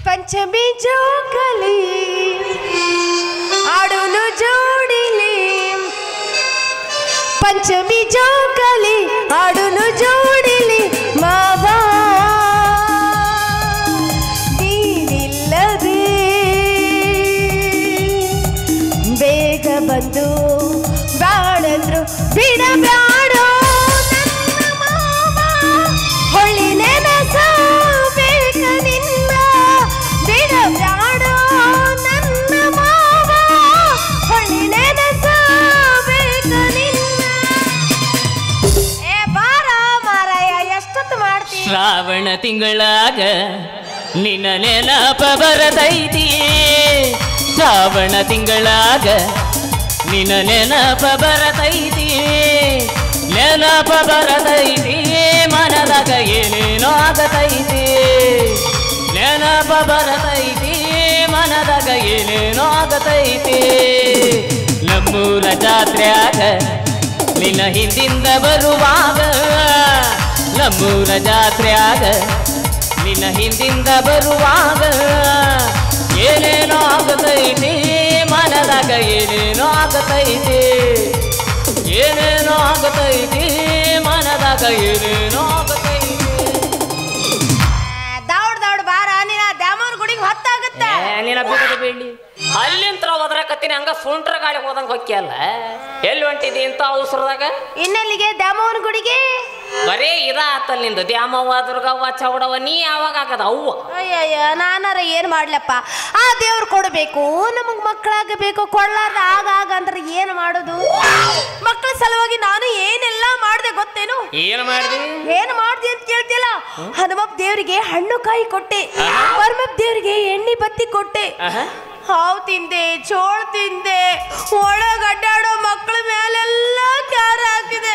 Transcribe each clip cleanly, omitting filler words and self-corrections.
ಪಂಚಮಿ ಜೋಕಲಿ ಆಡುನು ಜೋಡಿಲಿ ಪಂಚಮಿ ಜೋಕಲಿ ಆಡುನು ಜೋಡಿಲಿ ಮಾವ ನೀನಿಲ್ಲದೆ ಬೇಗ ಬಂದು ಬಾಳಂದ್ರು ಬಿಡಬ್ಯಾಡೋ ನನ್ನ ಮಾವ ಹೊಳ್ಳಿ ನೆನಸ ಬೇಕ ನಿನ್ನ ಬಿಡಬ್ಯಾಡೋ ನನ್ನ ಮಾವ ಹೊಳ್ಳಿ ನೆನಸ ಬೇಕ ನಿನ್ನ ಬಾರ ಮಾರಾಯ ಎಷ್ಟೊತ್ತು ಮಾಡ್ತೀನಿ ಶ್ರಾವಣ ತಿಂಗಳಾಗ ನಿನ್ನ ನೆನಪ ಬರದೈತಿ ಶ್ರಾವಣ ತಿಂಗಳಾಗ ನಿನ್ನ ನೆನಪ ಬರದೈತಿ ನೆನಪ ಬರದೈತಿ ಮನದಾಗ ಏನೇನೋ ಆಗತೈತಿ ನೆನಪ ಬರದೈತಿ ಮನದಾಗ ಏನೇನೋ ಆಗತೈತಿ ನಮ್ಮೂರ ಜಾತ್ರ್ಯಾಗ ನಿನ್ನ ಹಿಂದಿಂದ ಬರುವಾಗ ನಮ್ಮೂರ ಜಾತ್ರ್ಯಾಗ ನಿನ್ನ ಹಿಂದಿಂದ ಬರುವಾಗ ಏನೇನೋ ಆಗತೈತಿ ಮನದಾಗ ಏನೇನೋ ಆಗತೈತಿ ಏನೇನೋ ಆಗತೈತಿ ಮನದಾಗ ಏನೇನೋ ಆಗತೈತಿ ದೌಡ್ ದೌಡ್ ಬಾರ ನೀನ ದ್ಯಾಮವ್ರ ಗುಡಿಗೆ ಹೊತ್ತಾಗುತ್ತೆ ನೀನ ಬಿಡೋದು ಬೇಡಿ ಅಲ್ಲಿಂತ್ರ ಹೋದ್ರಕತ್ತೀನಿ ಹಂಗ ಸುಂಟ್ರ ಗಾಳಿ ಹೋದಂಗ ಹೊಕ್ಕಿಯಲ್ಲ ಎಲ್ಲಿ ಹೊಂಟಿದಿ ಅಂತ ಅವಸರದಾಗ ಇನ್ನೆಲ್ಲಿಗೆ ದ್ಯಾಮವ್ವನ ಗುಡಿಗೆ ಬರೇ ಇದಾತಲ್ ನಿಂದು ದ್ಯಾಮವ್ವ ದುರ್ಗವ್ವ ಚೌಡವ್ವ ನೀ ಯಾವಾಗ ಆಗದ ಅವ್ವ ಅಯ್ಯಯ್ಯ ನಾನಾರ ಏನ್ ಮಾಡ್ಲಪ್ಪ ಆ ದೇವ್ರು ಕೊಡಬೇಕು ನಮಗ್ ಮಕ್ಕಳಾಗಬೇಕು ಕೊಡ್ಲಾರ್ದ ಆಗ ಅಂದ್ರೆ ಏನ್ ಮಾಡೋದು ಮಕ್ಕಳ ಸಲುವಾಗಿ ನಾನು ಏನೆಲ್ಲ ಮಾಡ್ದೆ ಗೊತ್ತೇನು ಏನ್ ಮಾಡ್ದಿ ಅಂತ ಕೇಳ್ತಿಲ್ಲ ಹನುಮಪ್ಪ ದೇವರಿಗೆ ಹಣ್ಣು ಕಾಯಿ ಕೊಟ್ಟೆ ಪರಮಪ್ಪ ದೇವರಿಗೆ ಎಣ್ಣೆ ಬತ್ತಿ ಕೊಟ್ಟೆ ಹಾವು ತಿಂದೆ ಚೋಳು ತಿಂದೆ ಒಳಗಡ್ಡಾಡೋ ಮಕ್ಕಳ ಮೇಲೆಲ್ಲ ಕ್ಯಾರ ಹಾಕಿದೆ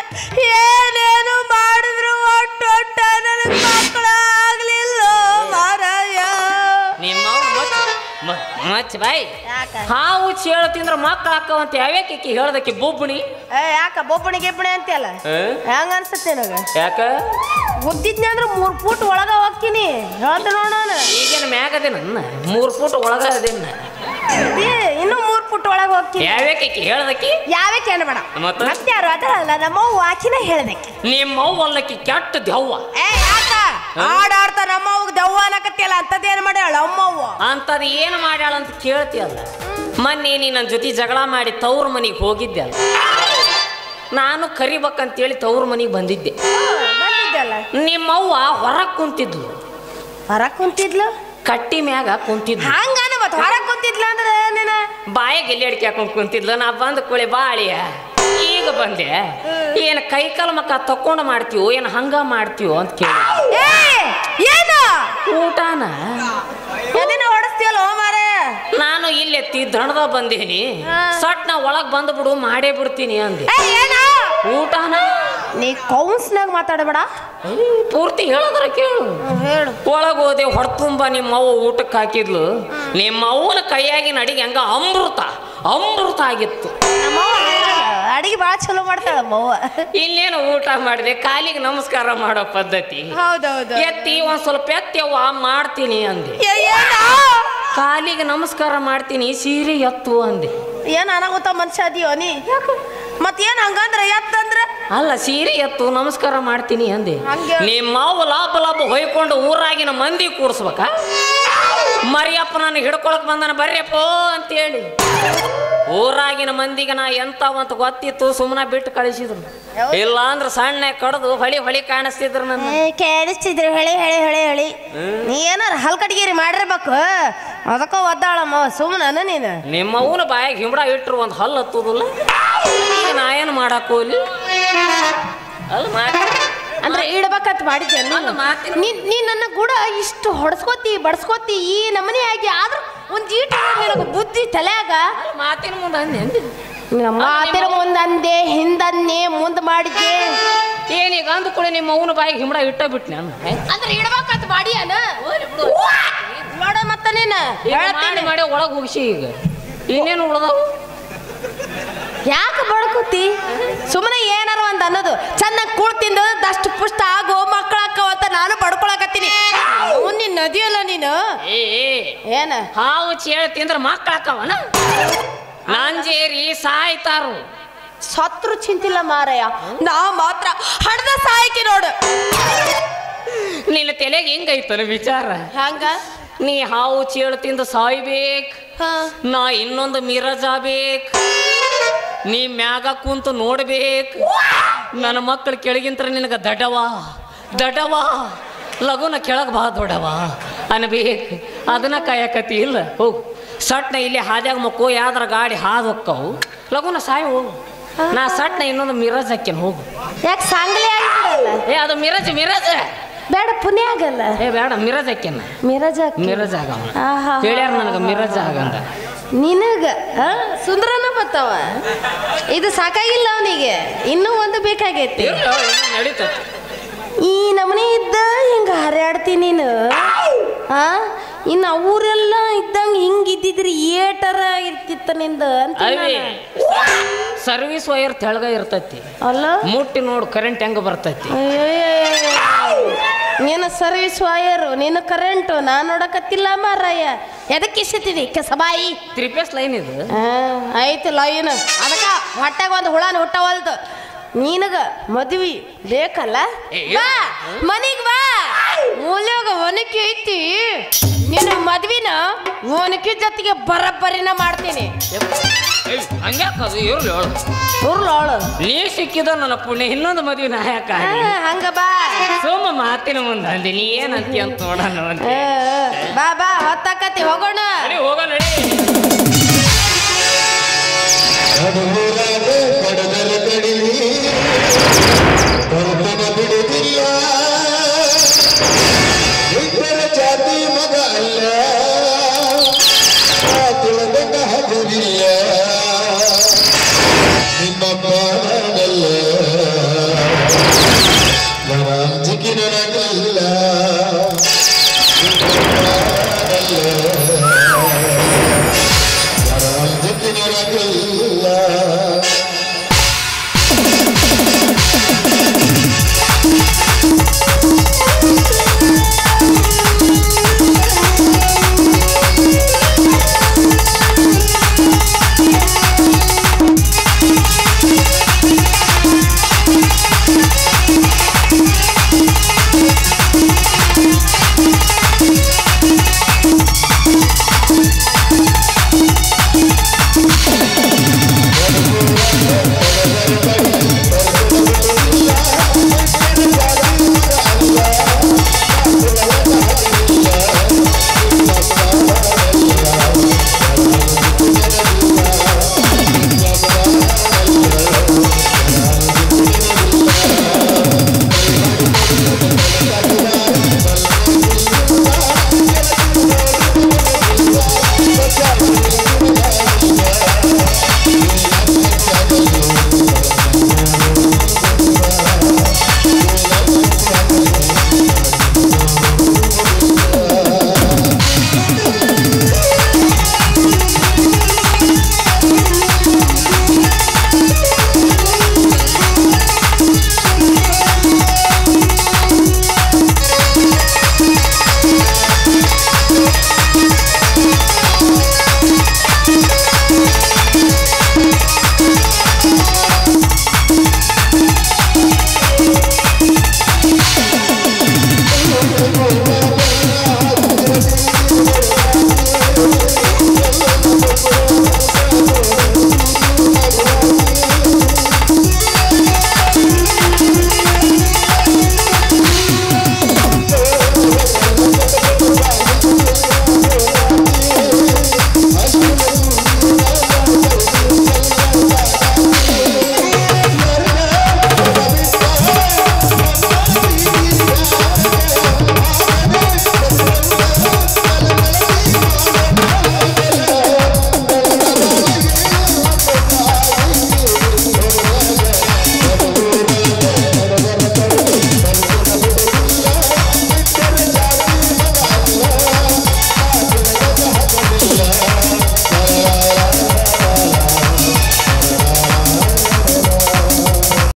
ಏನೇನು ಮಾಡಿದ್ರು ಒಟ್ಟೊಟ್ಟ ನನಗೆ ಮಕ್ಕಳಾಗ್ಲಿಲ್ಲ ಮಾರಾಯ ನಿಮ್ಮ ಮಚ್ಚ ಬಾಯ್ ಹಾವು ಚೇಳು ತಿಂದ್ರ ಮಕ್ಕಳು ಹಾಕವಂತ ಯಾವ್ಯಾಕೆ ಹೇಳ್ದಕ್ಕೆ ಬೊಬ್ಬಣಿ ಯಾಕ ಬೊಬ್ಬಣಿ ಗೆಬ್ಬಣಿ ಅಂತೆಲ್ಲ ಹೆಂಗ ಅನ್ಸತ್ತೆ ನನಗ ಯಾಕ ಗೊತ್ತಿದ್ನಿ ಅಂದ್ರೆ 3 ಫೂಟ್ ಒಳಗ ಹೋಗ್ತೀನಿ ಹೇಳ್ತ ನೋಡೋಣ ಈಗೇನು ಮ್ಯಾಗದೆ ನನ್ನ 3 ಫೂಟ್ ಒಳಗ ಅದೇನ ಇನ್ನು 3 ಫೂಟ್ ಒಳಗ ಹೋಗ್ತೀನಿ ಯಾವ್ಯಾಕೆ ಹೇಳ್ದಕ್ಕೆ ಯಾವ್ಯಾಕೆ ಅನ್ಬೇಡ ಮತ್ತೆ ಯಾರು ಅದಲ್ಲ ನಮ್ಮವ್ವ ಆಕಿನ ಹೇಳ್ದಕ್ಕೆ ನಿಮ್ಮವ್ವ ಅಲ್ಲಕ್ಕಿ ಕೆಟ್ಟ ದೆವ್ವ ಯಾಕ ಆಡಾಡ್ತಾ ನಮ್ಮವ್ಗ ದೆವ್ವ ಅನ್ನಕತ್ತಿಯಲ್ಲ ಅಂತದೇನು ಮಾಡ್ಯಾಳ ಅಮ್ಮವ್ವ ಅಂತದ್ ಏನು ಮಾಡ್ಯಾಳ ಅಂತ ಕೇಳ್ತೀಯಲ್ಲ ಮೊನ್ನೆ ನೀ ನನ್ನ ಜೊತೆ ಜಗಳ ಮಾಡಿ ತವ್ರ ಮನೆಗೆ ಹೋಗಿದ್ದೆ ಅಲ್ಲ ನಾನು ಕರಿಬೇಕಂತೇಳಿ ತವ್ರ ಮನೆಗೆ ಬಂದಿದ್ದೆ ನಿಮ್ಮವ್ವ ಹೊರಗೆ ಕುಂತಿದ್ಲು ಕಟ್ಟಿ ಮ್ಯಾಗ ಕುಂತಿದ್ಲು ಹಂಗಾನ ಮತ್ತ ಹೊರಗೆ ಕುಂತಿದ್ಲ ಅಂದ್ರೆ ನೀನ ಬಾಯಾಗ ಎಲ್ಲಿ ಅಡಿಕೆ ಹಾಕೊಂಡ್ ಕುಂತಿದ್ಲು ನಾ ಬಂದ ಕೂಳೆ ಬಾಳಿಯ ಈಗ ಬಂದೆ ಏನ್ ಕೈಕಾಲು ಮಕ್ಕ ತಕೊಂಡು ಮಾಡ್ತೀವೋ ಏನ್ ಹಂಗ ಮಾಡ್ತೀವೋ ಅಂತ ಕೇಳಿ ಊಟನ ಹೊಡಸ್ತೀಯಲ್ಲ ಮಾರೇ ನಾನು ಇಲ್ಲೆತ್ತಿ ದಣದ ಬಂದೇನಿ ಸಟ್ ನಾ ಒಳಗ್ ಬಂದು ಬಿಡು ಮಾಡೇ ಬಿಡ್ತೀನಿ ಅಂದೆ ಊಟನ ನೀ ಕೌನ್ಸ್ನಾಗ ಮಾತಾಡಬೇಡ ಪೂರ್ತಿ ಹೇಳದ್ರ ಕೇಳು ಹೇಳು ಒಳಗ್ ಹೋದೆ ಹೊರತುಂಬ ನಿಮ್ಮವ್ವ ಊಟಕ್ಕೆ ಹಾಕಿದ್ಲು ನಿಮ್ಮವ್ವನ ಕೈಯಾಗಿನ ಅಡಿಗೆ ಹಂಗ ಅಮೃತ ಆಗಿತ್ತು ಅಡಿಗೆ ಭಾಳ ಚಲೋ ಮಾಡ್ತಾಳಮ್ಮವ್ವ ಇನ್ನೇನು ಊಟ ಮಾಡಿದೆ ಕಾಲಿಗೆ ನಮಸ್ಕಾರ ಮಾಡೋ ಪದ್ಧತಿ ಹೌದೌದು ಎತ್ತಿ ಒಂದ್ ಸ್ವಲ್ಪ ಎತ್ತವ್ವ ಮಾಡ್ತೀನಿ ಅಂದೆ ಕಾಲಿಗೆ ನಮಸ್ಕಾರ ಮಾಡ್ತೀನಿ ಸೀರೆ ಎತ್ತು ಅಂದೆ ಏನ್ ಅನಾಗುತ್ತ ಮನುಷ್ಯ ಅದೀಯೋ ನೀ ಮತ್ತೇನ್ ಹಂಗಂದ್ರ ಎತ್ತಂದ್ರ ಅಲ್ಲ ಸೀರೆ ಎತ್ತು ನಮಸ್ಕಾರ ಮಾಡ್ತೀನಿ ಅಂದೆ ನಿಮ್ಮವ್ವ ಲಾಭ ಹೊಯ್ಕೊಂಡು ಊರಾಗಿನ ಮಂದಿ ಕೂಡ್ಸ್ಬೇಕ ಮರಿಯಪ್ಪ ನಾನು ಹಿಡ್ಕೊಳಕ್ ಬಂದನ ಬರ್ರಿಯಪ್ಪ ಅಂತೇಳಿ ಊರಾಗಿನ ಮಂದಿಗೆ ನಾ ಎಂತವಂತ ಗೊತ್ತಿತ್ತು ಸುಮ್ಮನೆ ಬಿಟ್ಟು ಕಳಿಸಿದ್ರು ಇಲ್ಲ ಅಂದ್ರ ಸಣ್ಣ ಕಡ್ದು ಹೊಳಿ ಕಾಣಿಸ್ತಿದ್ರು ನನ್ನ ಕೇಳಿಸ್ತಿದ್ರು ಹೇಳಿ ನೀ ಏನಾರ ಹಲ್ಕಟ್ಗಿರಿ ಮಾಡಿರ್ಬೇಕು ಅದಕ್ಕ ಒದ್ದಾಳಮ್ಮ ಸುಮ್ಮನ ನೀನು ನಿಮ್ಮವ್ವನ ಬಾಯಾಗ ಹಿಂಬಡ ಇಟ್ರು ಒಂದು ಹಲ್ಲು ಹತ್ತುದಿಲ್ಲ ನಾ ಏನು ಮಾಡಾಕೋಲಿ ಅಂದ್ರೆ ಇಡ್ಬೇಕಂತ ಮಾಡಿದ್ದೆ ನೀ ನನ್ನ ಕೂಡ ಇಷ್ಟು ಹೊಡ್ಸ್ಕೋತಿ ಬಡ್ಸ್ಕೋತಿ ಈ ನಮನೆ ಆಗಿ ಆದ್ರೂ ಒಂದ್ ಜೀಟ ನಿನಗೆ ಬುದ್ಧಿ ತಲೆಯಾಗ ಮಾತಿನ ಮುಂದೆ ಅಂದೆ ಮಾತಿನ ಮುಂದೆ ಹಿಂದನ್ನೇ ಮುಂದ್ ಮಾಡಿದ್ದೆ ಏನೀಗ ಅಂದ್ಕೊಳ್ಳಿ ನಿಮ್ಮ ಅವ್ನ ಬಾಯಿಗೆ ಹಿಂಬಡ ಇಟ್ಟ ಬಿಟ್ಟು ನಾನು ಅಂದ್ರೆ ಇಡ್ಬೇಕಂತ ಮಾಡಿ ನೋಡ ಮತ್ತ ನೀನು ಮಾಡಿ ಒಳಗೆ ಹೋಗಿಸಿ ಈಗ ಇನ್ನೇನು ಉಳ್ದಾವು ಯಾಕೆ ಬಡ್ಕೋತಿ ಸುಮ್ಮನೆ ಏನಾರ ಒಂದ್ ಅನ್ನೋದು ಚೆನ್ನಾಗಿ ಕೂಳ್ ತಿಂದು ದಷ್ಟು ಪುಷ್ಟ ಆಗೋ ಮಕ್ಕಳಕ್ಕವತ್ತ ನಾ ನಾನು ಬಡ್ಕೊಳಕತ್ತೀನಿ ನಿನ್ನ ನದಿಯಲ್ಲ ನೀನು ಏನ ಹಾವು ಚೇಳ ತಿಂದ್ರ ಮಕ್ಕಳಾಕವನ ನಂಜೇರಿ ಸಾಯ್ತಾರು ಸತ್ರು ಚಿಂತಿಲ್ಲ ಮಾರಯ್ಯ ನಾ ಮಾತ್ರ ಹಡ್ದ ಸಾಯ್ಕಿ ನೋಡು ನಿನ್ನ ತಲೆಗೆ ಹೆಂಗೈತನ ವಿಚಾರ ಹಂಗ ನೀ ಹಾವು ಚೇಳು ತಿಂದು ಸಾಯ್ಬೇಕು ನಾ ಇನ್ನೊಂದು ಮಿರಜ್ ಆಗ್ಬೇಕು ನೀ ಮ್ಯಾಗ ಕುಂತು ನೋಡ್ಬೇಕು ನನ್ನ ಮಕ್ಕಳು ಕೆಳಗಿಂತ ನಿನಗ ದಡವ ಲಗುನ ಕೆಳಗೆ ಬಾ ದೊಡವ ಅನ್ಬೇಕು ಅದನ್ನ ಕಾಯಕತಿ ಇಲ್ಲ ಹೋಗು ಸಟ್ನ ಇಲ್ಲಿ ಹಾದ್ಯಾಗ ಮಕ್ಕೋ ಯಾವ್ದಾರ ಗಾಡಿ ಹಾದು ಹೊಕ್ಕವು ಲಗುನ ಸಾಯಿ ಹೋಗು ನಾ ಸಟ್ನ ಇನ್ನೊಂದು ಮಿರಜ್ ಹಾಕ್ಯನ ಹೋಗು ಯಾಕೆ ಸಾಂಗ್ಲಿ ಆಗಿಲ್ಲ ಅದು ಮಿರಜ್ ಬೇಡ ಪುಣ್ಯ ಆಗಲ್ಲ ಬೇಡ ಮಿರಜ್ ಹಾಕ್ಯನ ಮಿರಜ್ ಆಗವ ಹೇಳ್ಯಾರ ನನಗ ಮಿರಜ್ ಆಗಂದ ನಿನಗ ಸುಂದರನ ಬತ್ತವ ಇದು ಸಾಕಾಗಿಲ್ಲ ಅವನಿಗೆ ಇನ್ನೂ ಒಂದು ಬೇಕಾಗೈತಿ ನಡೀತೈತಿ ಈ ನಮನೆ ಇದ್ದ ಹಿಂಗ ಹರಿಯಾಡ್ತೀನಿ ನೀನು ಇನ್ನು ಅವರೆಲ್ಲ ಇದ್ದಂಗ ಹಿಂಗ ಇದ್ದಿದ್ರಿ ಏಟರ ಇರ್ತಿತ್ತ ನಿಂದ ಅಂತ ಸರ್ವಿಸ್ ವೈರ್ ತೆಳಗ ಇರ್ತೈತಿ ಅಲ್ಲ ಮುಟ್ಟಿ ನೋಡು ಕರೆಂಟ್ ಹೆಂಗ ಬರ್ತೈತಿ ನೀನು ಸರ್ವಿಸ್ ವೈರು ನೀನು ಕರೆಂಟು ನಾನು ನೋಡಕತ್ತಿಲ್ಲ ಮಾರಾಯ ಎದಕ್ಕೆ ಇಷ್ಟತೀನಿ ಕೆಸಬಾಯಿ 3 ಫೇಸ್ ಲೈನ್ ಇದು ಐತಿ ಲೈನ್ ಅದಕ್ಕ ಹೊಟ್ಟೆಗ ಒಂದು ಹುಳನ ಹುಟ್ಟವಲ್ದು ನೀನಗ ಮದ್ವಿ ಬೇಕಲ್ಲ ಬಾ ಮನಿಗ್ ಬಾ ಮೂಲ್ಯಾಗ ಒನಕಿ ಐತಿ ನಿನ್ನ ಮದ್ವಿನ ಒನಕಿ ಜೊತೆಗೆ ಬರಬ್ಬರಿನ ಮಾಡ್ತೀನಿ ಹಂಗ್ಯಾಕದು ಉರ್ಲೋಳು ನೀ ಸಿಕ್ಕಿದ ನನ್ನ ಪುಣ್ಯ ಇನ್ನೊಂದು ಮದ್ವಿ ನಾಯಕ ಹಂಗ ಬಾ ಸೋಮ ಮಾತಿನ ಮುಂದೆ ಅಂದಿ ನೀ ಏನಂತಿ ಅಂತ ನೋಡೋಣ ಬಾ ಬಾ ಹೊತ್ತಾಕತಿ ಹೋಗೋಣ ಹೋಗೋಣ